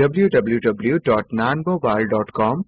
www.nanbowal.com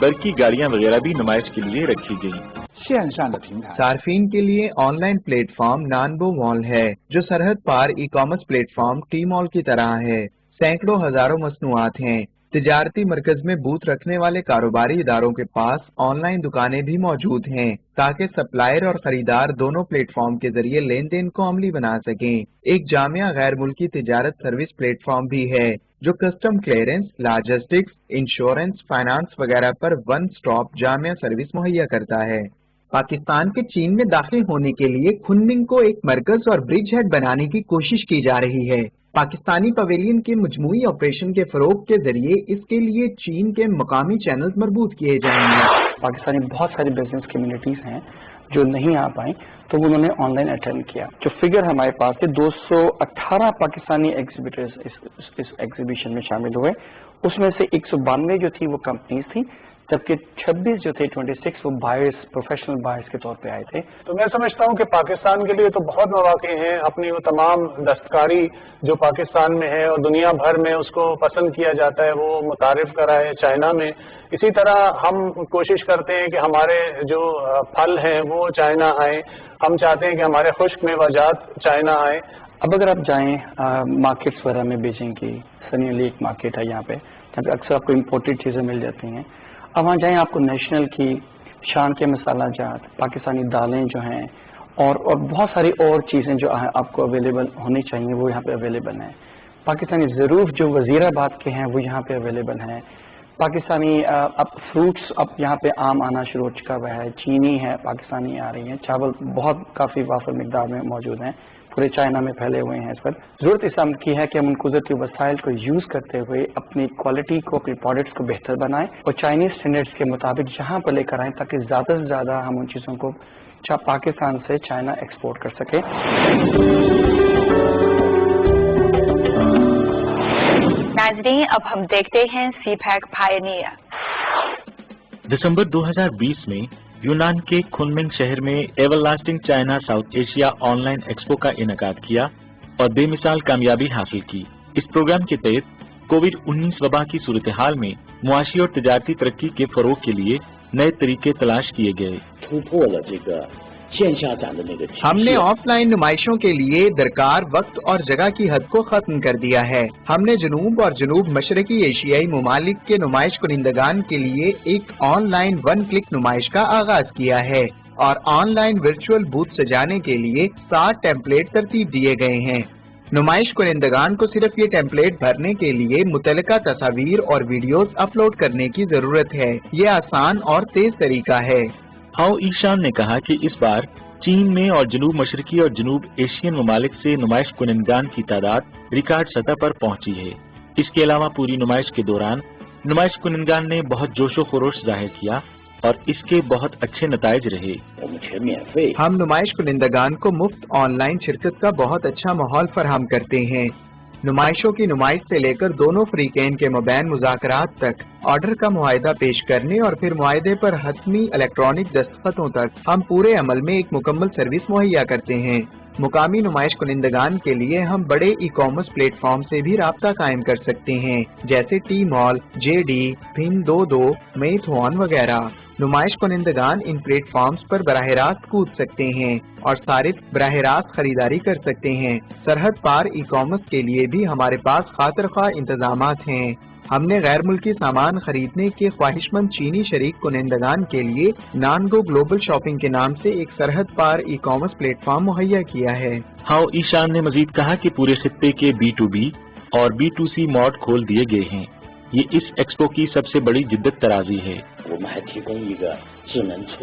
برقی گاڑیاں وغیرہ بھی نمائش کے لیے رکھی گئی۔ 线上的平台。 صارفین کے لیے آن لائن پلیٹ فارم نانبو مال ہے جو سرحد پار e commerce platform Tmall کی طرح ہے۔ سینکڑوں ہزاروں مصنوعات ہیں۔ تجارتی مرکز میں بوتھ رکھنے والے کاروباری اداروں کے پاس آن لائن دکانیں بھی موجود ہیں تاکہ سپلائر اور خریدار دونوں پلیٹ فارم کے ذریعے لین دین کو عملی بنا سکیں۔ ایک جامع غیر ملکی تجارت سروس پلیٹ فارم بھی ہے جو custom clearance, logistics, insurance, finance وغیرہ پر ون سٹاپ جامع سروس مہیا کرتا ہے۔ پاکستان کے چین میں داخل ہونے کے لیے کھنمنگ کو ایک مرکز اور برج ہیڈ بنانے کی کوشش کی جا رہی ہے۔ پاکستانی پویلین کے مجموعی آپریشن کے فروغ کے ذریعے اس کے لیے چین کے مقامی چینلز مربوط کیے جائیں گے۔ پاکستانی بہت ساری بزنس کمیونٹیز ہیں جو نہیں آ پائیں تو انہوں نے آن لائن اٹینڈ کیا۔ جو فگر ہمارے پاس ہے 218 پاکستانی ایگزیبیٹرز اس ایگزیبیشن میں شامل ہوئے، اس میں سے 192 جو تھی وہ کمپنیز تھیں، جبکہ 26 جو تھے 26 وہ بائرز، پروفیشنل بائرز کے طور پہ آئے تھے۔ تو میں سمجھتا ہوں کہ پاکستان کے لیے تو بہت مواقع ہیں، اپنی وہ تمام دستکاری جو پاکستان میں ہے اور دنیا بھر میں اس کو پسند کیا جاتا ہے وہ متعارف کرا ہے چائنا میں۔ اسی طرح ہم کوشش کرتے ہیں کہ ہمارے جو پھل ہیں وہ چائنا آئیں، ہم چاہتے ہیں کہ ہمارے خشک میوہ چائنا آئیں۔ اب اگر آپ جائیں مارکیٹس وغیرہ میں بیچیں گی، سنی لیک مارکیٹ ہے یہاں پہ، جہاں پہ اکثر آپ کو امپورٹڈ چیزیں مل جاتی ہیں۔ اب وہاں جائیں آپ کو نیشنل کی شان کے مسالہ جات، پاکستانی دالیں جو ہیں اور بہت ساری اور چیزیں جو آپ کو اویلیبل ہونی چاہیے وہ یہاں پہ اویلیبل ہیں۔ پاکستانی ظروف جو وزیر آباد کے ہیں وہ یہاں پہ اویلیبل ہیں۔ پاکستانی اب فروٹس اب یہاں پہ عام آنا شروع ہو چکا ہوا ہے، چینی ہے پاکستانی آ رہی ہیں، چاول بہت کافی وافر مقدار میں موجود ہیں، پورے چائنا میں پھیلے ہوئے ہیں۔ اس پر ضرورت اس عمل کی ہے کہ ہم ان قدرتی وسائل کو یوز کرتے ہوئے اپنی کوالٹی کو، اپنی پروڈکٹس کو بہتر بنائیں اور چائنیز اسٹینڈرڈس کے مطابق جہاں پر لے کر آئیں تاکہ زیادہ سے زیادہ ہم ان چیزوں کو پاکستان سے چائنا ایکسپورٹ کر سکیں۔ ناظرین اب ہم دیکھتے ہیں سی پیک پائنیئر۔ دسمبر 2020 میں یونان کے کھنمنگ شہر میں ever lasting China south Asia on line expo کا انعقاد کیا اور بے مثال کامیابی حاصل کی۔ اس پروگرام کے تحت کووڈ-19 وبا کی صورتحال میں معاشی اور تجارتی ترقی کے فروغ کے لیے نئے طریقے تلاش کیے گئے۔ ہم نے آف لائن نمائشوں کے لیے درکار وقت اور جگہ کی حد کو ختم کر دیا ہے۔ ہم نے جنوب اور جنوب مشرقی ایشیائی ممالک کے نمائش کنندگان کے لیے ایک آن لائن ون کلک نمائش کا آغاز کیا ہے اور آن لائن ورچوئل بوتھ سجانے کے لیے 60 ٹیمپلیٹ ترتیب دیے گئے ہیں۔ نمائش کنندگان کو صرف یہ ٹیمپلیٹ بھرنے کے لیے متعلقہ تصاویر اور ویڈیوز اپلوڈ کرنے کی ضرورت ہے۔ یہ آسان اور تیز طریقہ ہے۔ ہاؤ ایشان نے کہا کہ اس بار چین میں اور جنوب مشرقی اور جنوب ایشین ممالک سے نمائش کنندگان کی تعداد ریکارڈ سطح پر پہنچی ہے۔ اس کے علاوہ پوری نمائش کے دوران نمائش کنندگان نے بہت جوش و خروش ظاہر کیا اور اس کے بہت اچھے نتائج رہے۔ ہم نمائش کنندگان کو مفت آن لائن شرکت کا بہت اچھا ماحول فراہم کرتے ہیں۔ نمائشوں کی نمائش سے لے کر دونوں فریقین کے مابین مذاکرات تک، آرڈر کا معاہدہ پیش کرنے اور پھر معاہدے پر حتمی الیکٹرانک دستخطوں تک، ہم پورے عمل میں ایک مکمل سروس مہیا کرتے ہیں۔ مقامی نمائش کنندگان کے لیے ہم بڑے ای کامرس پلیٹ فارم سے بھی رابطہ قائم کر سکتے ہیں جیسے ٹی مال، جے ڈی، Ping22، میتھون وغیرہ۔ نمائش کنندگان ان پلیٹ فارمز پر براہ راست کود سکتے ہیں اور صارف براہ راست خریداری کر سکتے ہیں۔ سرحد پار ای کامرس کے لیے بھی ہمارے پاس خاطر خواہ انتظامات ہیں۔ ہم نے غیر ملکی سامان خریدنے کے خواہش مند چینی شریک کنندگان کے لیے نانگو گلوبل شاپنگ کے نام سے ایک سرحد پار ای کامرس پلیٹ فارم مہیا کیا ہے۔ ہاؤ ایشان نے مزید کہا کہ پورے خطے کے B2B اور B2C موڈ کھول دیے گئے ہیں۔ یہ اس ایکسپو کی سب سے بڑی جدت ترازی ہے۔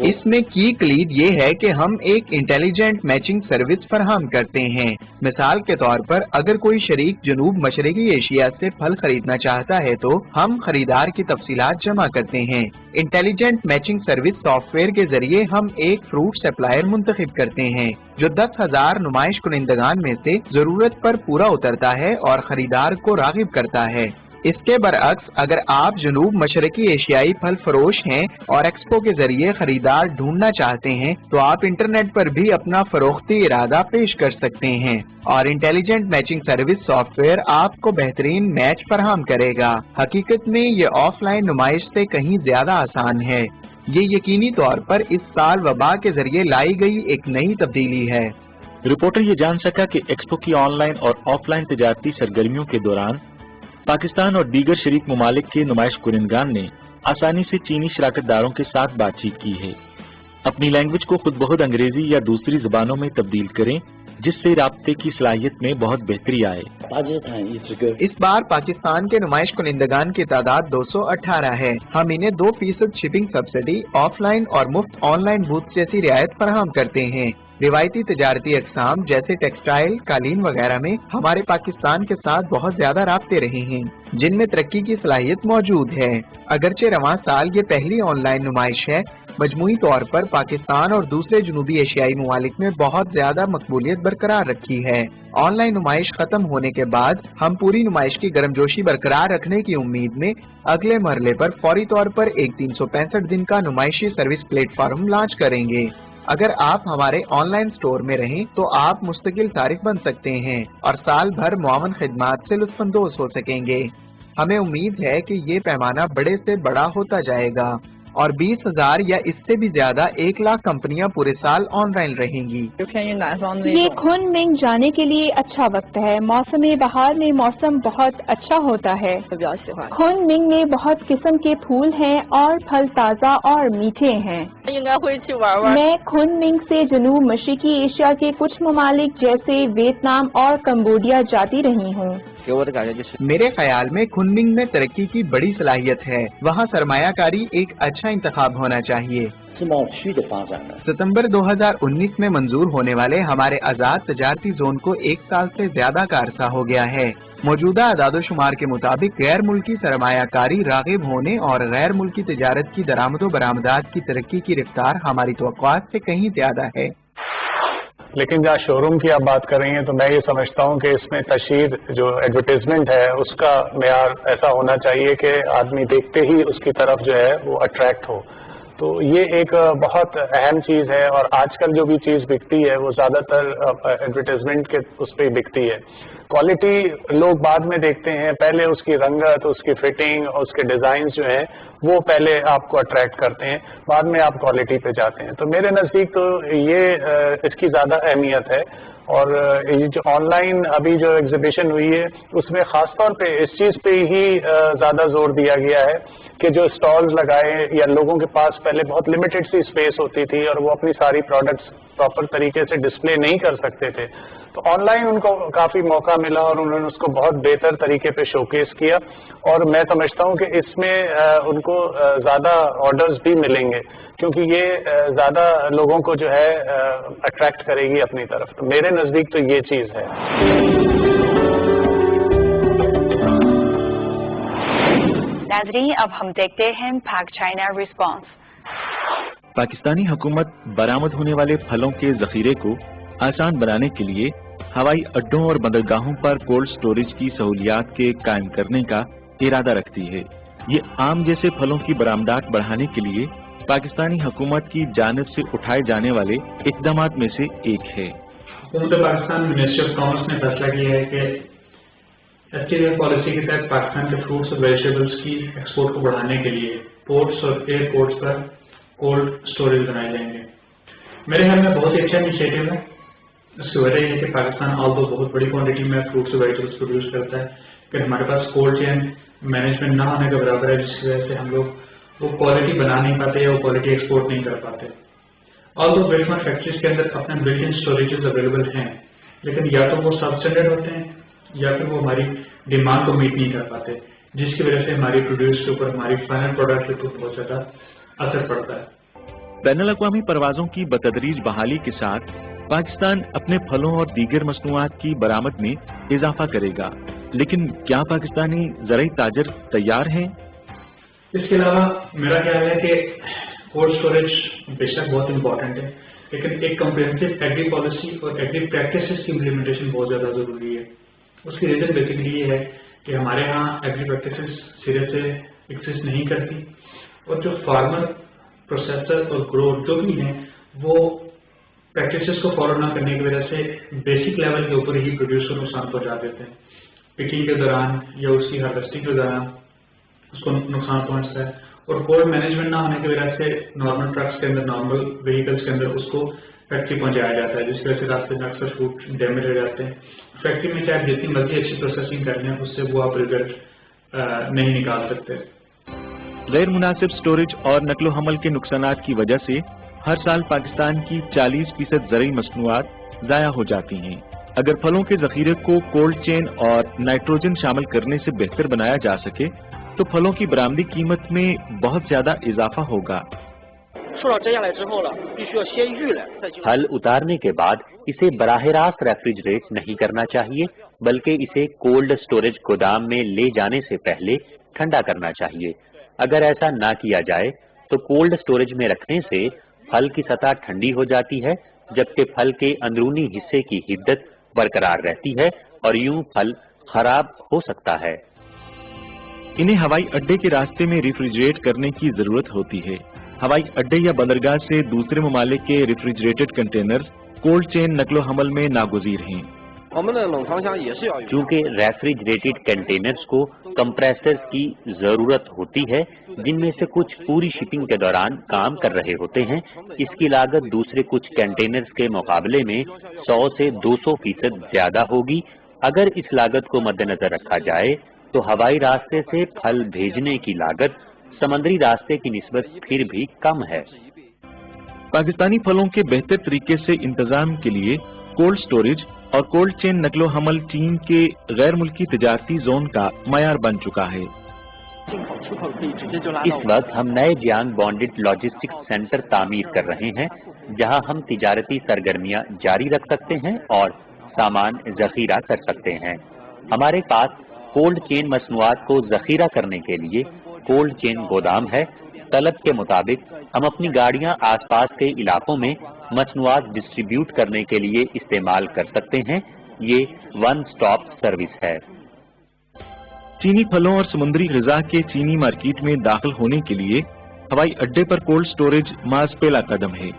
اس میں کی کلید یہ ہے کہ ہم ایک انٹیلیجنٹ میچنگ سروس فراہم کرتے ہیں۔ مثال کے طور پر اگر کوئی شریک جنوب مشرقی ایشیا سے پھل خریدنا چاہتا ہے تو ہم خریدار کی تفصیلات جمع کرتے ہیں۔ Intelligent matching service soft where کے ذریعے ہم ایک فروٹ سپلائر منتخب کرتے ہیں جو 10,000 نمائش کنندگان میں سے ضرورت پر پورا اترتا ہے اور خریدار کو راغب کرتا ہے۔ اس کے برعکس اگر آپ جنوب مشرقی ایشیائی پھل فروش ہیں اور ایکسپو کے ذریعے خریدار ڈھونڈنا چاہتے ہیں تو آپ انٹرنیٹ پر بھی اپنا فروختی ارادہ پیش کر سکتے ہیں اور intelligent matching service soft where آپ کو بہترین میچ فراہم کرے گا۔ حقیقت میں یہ آف لائن نمائش سے کہیں زیادہ آسان ہے۔ یہ یقینی طور پر اس سال وبا کے ذریعے لائی گئی ایک نئی تبدیلی ہے۔ رپورٹر یہ جان سکا کہ ایکسپو کی آن لائن اور آف لائن تجارتی سرگرمیوں کے دوران پاکستان اور دیگر شریک ممالک کے نمائش کنندگان نے آسانی سے چینی شراکت داروں کے ساتھ بات چیت کی ہے۔ اپنی لینگویج کو خود بخود انگریزی یا دوسری زبانوں میں تبدیل کریں جس سے رابطے کی صلاحیت میں بہت بہتری آئے۔ اس بار پاکستان کے نمائش کنندگان کی تعداد 218 ہے۔ ہم انہیں 2% شپنگ سبسڈی، آف لائن اور مفت آن لائن بوتھ جیسی رعایت فراہم کرتے ہیں۔ روایتی تجارتی اقسام جیسے ٹیکسٹائل، قالین وغیرہ میں ہمارے پاکستان کے ساتھ بہت زیادہ رابطے رہے ہیں جن میں ترقی کی صلاحیت موجود ہے۔ اگرچہ رواں سال یہ پہلی آن لائن نمائش ہے، مجموعی طور پر پاکستان اور دوسرے جنوبی ایشیائی ممالک میں بہت زیادہ مقبولیت برقرار رکھی ہے۔ آن لائن نمائش ختم ہونے کے بعد ہم پوری نمائش کی گرمجوشی برقرار رکھنے کی امید میں اگلے مرحلے پر فوری طور پر ایک 365 دن کا نمائشی سروس پلیٹ فارم لانچ کریں گے۔ اگر آپ ہمارے آن لائن سٹور میں رہیں تو آپ مستقل صارف بن سکتے ہیں اور سال بھر معاون خدمات سے لطف اندوز ہو سکیں گے۔ ہمیں امید ہے کہ یہ پیمانہ بڑے سے بڑا ہوتا جائے گا اور 20,000 یا اس سے بھی زیادہ 1,00,000 کمپنیاں پورے سال آن لائن رہیں گی۔ یہ کھن منگ جانے کے لیے اچھا وقت ہے۔ موسم بہار میں موسم بہت اچھا ہوتا ہے۔ کھن منگ میں بہت قسم کے پھول ہیں اور پھل تازہ اور میٹھے ہیں۔ میں کھن منگ سے جنوب مشرقی ایشیا کے کچھ ممالک جیسے ویتنام اور کمبوڈیا جاتی رہی ہوں۔ میرے خیال میں کھن منگ میں ترقی کی بڑی صلاحیت ہے۔ وہاں سرمایہ کاری ایک اچھا انتخاب ہونا چاہیے۔ ستمبر 2019 میں منظور ہونے والے ہمارے آزاد تجارتی زون کو 1 سال سے زیادہ کا عرصہ ہو گیا ہے۔ موجودہ اعداد و شمار کے مطابق غیر ملکی سرمایہ کاری راغب ہونے اور غیر ملکی تجارت کی درآمد و برآمدات کی ترقی کی رفتار ہماری توقعات سے کہیں زیادہ ہے۔ لیکن جہاں شو روم کی آپ بات کر رہی ہیں تو میں یہ سمجھتا ہوں کہ اس میں تشہیر جو ایڈورٹیزمنٹ ہے اس کا معیار ایسا ہونا چاہیے کہ آدمی دیکھتے ہی اس کی طرف جو ہے وہ اٹریکٹ ہو۔ تو یہ ایک بہت اہم چیز ہے اور آج کل جو بھی چیز بکتی ہے وہ زیادہ تر ایڈورٹیزمنٹ کے اس پہ بکتی ہے۔ کوالٹی لوگ بعد میں دیکھتے ہیں، پہلے اس کی رنگت، اس کی فٹنگ اور اس کے ڈیزائنز جو ہیں وہ پہلے آپ کو اٹریکٹ کرتے ہیں، بعد میں آپ کوالٹی پہ جاتے ہیں۔ تو میرے نزدیک تو یہ اس کی زیادہ اہمیت ہے۔ اور یہ جو آن لائن ابھی جو ایگزیبیشن ہوئی ہے اس میں خاص طور پہ اس چیز پہ ہی زیادہ زور دیا گیا ہے کہ جو اسٹالز لگائے یا لوگوں کے پاس پہلے بہت لمیٹڈ سی اسپیس ہوتی تھی اور وہ اپنی ساری پروڈکٹس پراپر طریقے سے ڈسپلے نہیں کر سکتے تھے، تو آن لائن ان کو کافی موقع ملا اور انہوں نے اس کو بہت بہتر طریقے پہ شوکیس کیا، اور میں سمجھتا ہوں کہ اس میں ان کو زیادہ آرڈرز بھی ملیں گے کیونکہ یہ زیادہ لوگوں کو جو ہے اٹریکٹ کرے گی اپنی طرف۔ تو میرے نزدیک تو یہ چیز ہے۔ ناظرین اب ہم دیکھتے ہیں پاک چائنا ریسپانس۔ پاکستانی حکومت برآمد ہونے والے پھلوں کے ذخیرے کو آسان بنانے کے لیے ہوائی اڈوں اور بندرگاہوں پر کولڈ سٹوریج کی سہولیات کے قائم کرنے کا ارادہ رکھتی ہے۔ یہ آم جیسے پھلوں کی برآمدات بڑھانے کے لیے پاکستانی حکومت کی جانب سے اٹھائے جانے والے اقدامات میں سے ایک ہے۔ حکومت پاکستان منسٹری آف کامرس نے فیصلہ کیا ہے کہ ایف پالیسی کے تحت پاکستان کے فروٹس اور ویجیٹیبلس کی ایکسپورٹ کو بڑھانے کے لیے پورٹس اور ایئرپورٹس پر کولڈ اسٹوریج بنائے جائیں گے۔ میرے خیال میں بہت ہی اچھا انیشیٹو ہے۔ اس کی وجہ یہ ہے کہ پاکستان آلدو بہت بڑی کوانٹٹی میں فروٹس اور ویجیٹیبلس پروڈیوس کرتا ہے کہ ہمارے پاس کولڈ چین مینجمنٹ نہ ہونے کا برابر ہے، جس کی وجہ سے ہم لوگ وہ کوالٹی بنا نہیں پاتے یا وہ کوالٹی ایکسپورٹ نہیں کر پاتے۔ آلدو بلٹ فیکٹریز کے اندر اپنے بلٹ ان اسٹوریجز اویلیبل ہیں، لیکن یا تو وہ سب اسٹینڈرڈ ہوتے ہیں یا پھر وہ ہماری ڈیمانڈ کو میٹ نہیں کر پاتے، جس کی وجہ سے ہماری پروڈیوس کے اوپر، ہماری فائنل پروڈکٹ کے اوپر بہت زیادہ اثر پڑتا ہے۔ بین الاقوامی پروازوں کی بتدریج بحالی کے ساتھ پاکستان اپنے پھلوں اور دیگر مصنوعات کی برآمد میں اضافہ کرے گا، لیکن کیا پاکستانی زرعی تاجر تیار ہیں؟ اس کے علاوہ میرا خیال ہے کہ کولڈ اسٹوریج بے شک بہت امپورٹنٹ ہے، لیکن ایک کمپریہنسو ایگری پالیسی اور ایگری پریکٹسز کی امپلیمنٹیشن بہت زیادہ ضروری ہے۔ اس کی ریزن بیسیکلی یہ ہے کہ ہمارے ہاں ایگری پریکٹسز سرے سے ایگزسٹ نہیں کرتی اور جو فارمر پروسیسر اور گروور جو بھی ہیں وہ پریکٹسز کو فالو نہ کرنے کی وجہ سے بیسک لیول کے اوپر ہی پروڈیوسر کو نقصان پہنچا دیتے ہیں. پکنگ کے دوران یا اس کی ہارویسٹنگ کے دوران اس کو نقصان پہنچتا ہے اور کولڈ مینجمنٹ نہ ہونے کی وجہ سے نارمل ٹرکس کے اندر نارمل وہیکلس کے اندر اس کو فیکٹری پہنچایا جاتا ہے جس کی وجہ سے راستے میں اکثر فوڈ ڈیمیج ہو جاتے ہیں. فیکٹری میں چاہے جتنی مرضی اچھی پروسیسنگ کر لیں اس سے وہ آپ ریزلٹ نہیں نکال سکتے. غیر مناسب سٹوریج اور نقل و حمل کے نقصانات کی وجہ سے ہر سال پاکستان کی 40% زرعی مصنوعات ضائع ہو جاتی ہیں. اگر پھلوں کے ذخیرے کو کولڈ چین اور نائٹروجن شامل کرنے سے بہتر بنایا جا سکے تو پھلوں کی برآمدی قیمت میں بہت زیادہ اضافہ ہوگا. پھل اتارنے کے بعد اسے براہ راست ریفریجریٹ نہیں کرنا چاہیے بلکہ اسے کولڈ سٹوریج گودام میں لے جانے سے پہلے ٹھنڈا کرنا چاہیے. اگر ایسا نہ کیا جائے تو کولڈ سٹوریج میں رکھنے سے پھل کی سطح ٹھنڈی ہو جاتی ہے جبکہ پھل کے اندرونی حصے کی حدت برقرار رہتی ہے اور یوں پھل خراب ہو سکتا ہے. انہیں ہوائی اڈے کے راستے میں ریفریجریٹ کرنے کی ضرورت ہوتی ہے. ہوائی اڈے یا بندرگاہ سے دوسرے ممالک کے ریفریجریٹڈ کنٹینرز کولڈ چین نقل و حمل میں ناگزیر ہیں. چونکہ ریفریجریٹڈ کنٹینرز کو کمپریسرز کی ضرورت ہوتی ہے جن میں سے کچھ پوری شپنگ کے دوران کام کر رہے ہوتے ہیں. اس کی لاگت دوسرے کچھ کنٹینرز کے مقابلے میں 100 سے 200% زیادہ ہوگی. اگر اس لاگت کو مد نظر رکھا جائے تو ہوائی راستے سے پھل بھیجنے کی لاگت سمندری راستے کی نسبت پھر بھی کم ہے. پاکستانی پھلوں کے بہتر طریقے سے انتظام کے لیے کولڈ سٹوریج اور کولڈ چین نقل و حمل چین کے غیر ملکی تجارتی زون کا معیار بن چکا ہے. اس وقت ہم نئے جیانگ بانڈڈ لاجسٹکس سینٹر تعمیر کر رہے ہیں جہاں ہم تجارتی سرگرمیاں جاری رکھ سکتے ہیں اور سامان ذخیرہ کر سکتے ہیں. ہمارے پاس کولڈ چین مصنوعات کو ذخیرہ کرنے کے لیے کولڈ چین گودام ہے. طلب کے مطابق ہم اپنی گاڑیاں آس پاس کے علاقوں میں مصنوعات ڈسٹریبیوٹ کرنے کے لیے استعمال کر سکتے ہیں. یہ ون سٹاپ سروس ہے. چینی پھلوں اور سمندری غذا کے چینی مارکیٹ میں داخل ہونے کے لیے ہوائی اڈے پر کولڈ سٹوریج محض پہلا قدم ہے.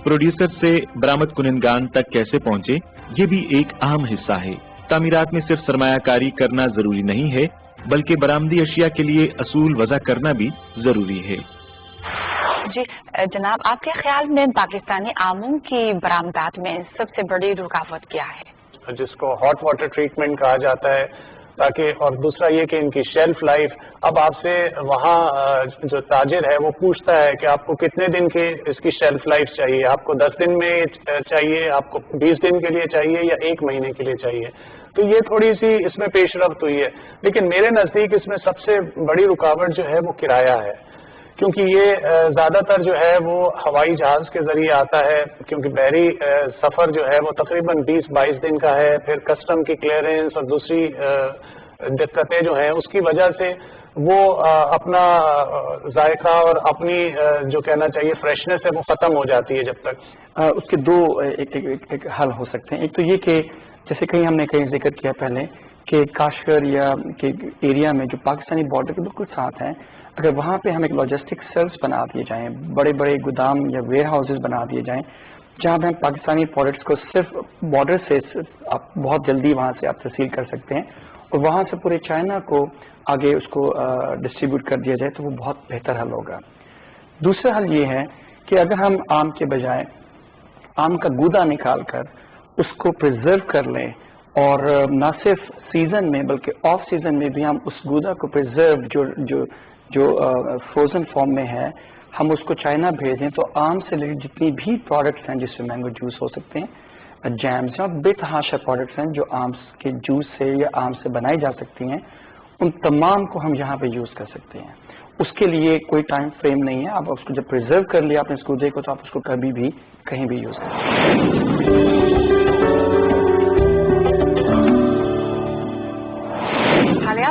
پروڈیوسر سے برآمد کنندگان تک کیسے پہنچے یہ بھی ایک اہم حصہ ہے. تعمیرات میں صرف سرمایہ کاری کرنا ضروری نہیں ہے بلکہ برآمدی اشیاء کے لیے اصول وضع کرنا بھی ضروری ہے. جی جناب، آپ کے خیال میں پاکستانی آموں کی برآمدات میں سب سے بڑی رکاوٹ کیا ہے؟ جس کو ہاٹ واٹر ٹریٹمنٹ کہا جاتا ہے تاکہ، اور دوسرا یہ کہ ان کی شیلف لائف. اب آپ سے وہاں جو تاجر ہے وہ پوچھتا ہے کہ آپ کو کتنے دن کی اس کی شیلف لائف چاہیے، آپ کو 10 دن میں چاہیے، آپ کو 20 دن کے لیے چاہیے یا 1 مہینے کے لیے چاہیے. تو یہ تھوڑی سی اس میں پیش رفت ہوئی ہے. لیکن میرے نزدیک اس میں سب سے بڑی رکاوٹ جو ہے وہ کرایہ ہے، کیونکہ یہ زیادہ تر جو ہے وہ ہوائی جہاز کے ذریعے آتا ہے، کیونکہ بحری سفر جو ہے وہ تقریباً 20-22 دن کا ہے. پھر کسٹم کی کلیئرنس اور دوسری دقتیں جو ہیں اس کی وجہ سے وہ اپنا ذائقہ اور اپنی جو کہنا چاہیے فریشنس ہے وہ ختم ہو جاتی ہے. جب تک اس کے دو ایک حل ہو سکتے ہیں. ایک تو یہ کہ جیسے کہیں ہم نے کہیں ذکر کیا پہلے کہ کاشغر یا کہ ایریا میں جو پاکستانی بارڈر کے بالکل ساتھ ہیں، اگر وہاں پہ ہم ایک لاجسٹک سیلز بنا دیے جائیں، بڑے بڑے گودام یا ویئر ہاؤسز بنا دیے جائیں جہاں پہ ہم پاکستانی پروڈکٹس کو صرف بارڈر سے آپ بہت جلدی وہاں سے آپ ترسیل کر سکتے ہیں اور وہاں سے پورے چائنا کو آگے اس کو ڈسٹریبیوٹ کر دیا جائے تو وہ بہت بہتر حل ہوگا. دوسرا حل یہ ہے کہ اگر ہم آم کے بجائے آم کا گودا نکال کر اس کو پرزرو کر لیں اور نہ صرف سیزن میں بلکہ آف سیزن میں بھی ہم اس گودا کو پرزرو جو فروزن فارم میں ہے ہم اس کو چائنا بھیجیں تو آم سے ریلیٹڈ جتنی بھی پروڈکٹس ہیں جس سے مینگو جوس ہو سکتے ہیں، جیمز اور بے تحاشا پروڈکٹس ہیں جو آم کے جوس سے یا آم سے بنائی جا سکتی ہیں، ان تمام کو ہم یہاں پہ یوز کر سکتے ہیں. اس کے لیے کوئی ٹائم فریم نہیں ہے. آپ اس کو جب پرزرو کر لیا آپ نے اس گودے کو تو آپ اس کو کبھی بھی کہیں بھی یوز کر سکتے ہیں. حالیہ